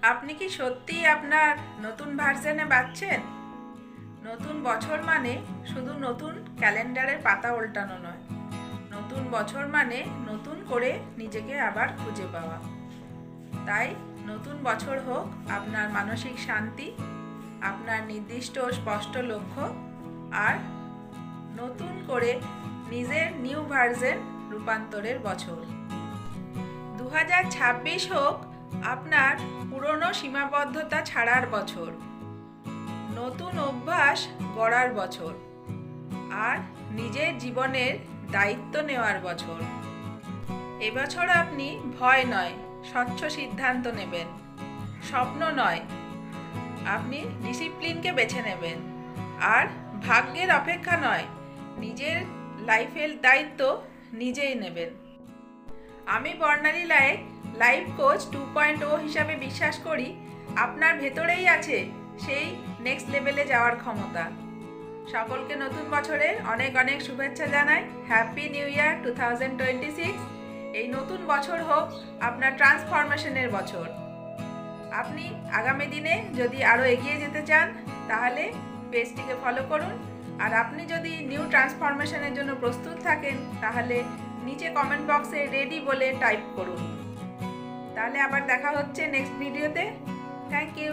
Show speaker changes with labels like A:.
A: আপনি কি সত্যিই আপনার নতুন ভার্সনে বাঁচছেন? নতুন বছর মানে শুধু নতুন ক্যালেন্ডারের পাতা উল্টানো নয়। নতুন বছর মানে নতুন করে নিজেকে আবার খুঁজে পাওয়া। তাই নতুন বছর হোক আপনার মানসিক শান্তি, আপনার নির্দিষ্ট ও স্পষ্ট লক্ষ্য, আর নতুন করে নিজের নিউ ভার্সন রূপান্তরের বছর। 2026 হোক আপনার পুরনো সীমাবদ্ধতা ছাড়ার বছর, নতুন অভ্যাস গড়ার বছর, আর নিজের জীবনের দায়িত্ব নেওয়ার বছর। এবছর আপনি ভয় নয়, স্বচ্ছ সিদ্ধান্ত নেবেন। স্বপ্ন নয়, আপনি ডিসিপ্লিনকে বেছে নেবেন। আর ভাগ্যের অপেক্ষা নয়, নিজের লাইফের দায়িত্ব নিজেই নেবেন। আমি বর্ণালী লাইফ কোচ 2.0 হিসাবে বিশ্বাস করি আপনার ভেতরেই আছে সেই নেক্সট লেভেলে যাওয়ার ক্ষমতা। সকলকে নতুন বছরের অনেক অনেক শুভেচ্ছা জানাই। Happy new year 2026। এই নতুন বছর হোক আপনার ট্রান্সফরমেশনের বছর। আপনি আগামী দিনে যদি আরও এগিয়ে যেতে চান তাহলে পেজটিকে ফলো করুন। আর আপনি যদি নিউ ট্রান্সফরমেশনের জন্য প্রস্তুত থাকেন তাহলে নিচে কমেন্ট বক্সে রেডি বলে টাইপ করুন। তাহলে আবার দেখা হচ্ছে নেক্সট ভিডিওতে। Thank you.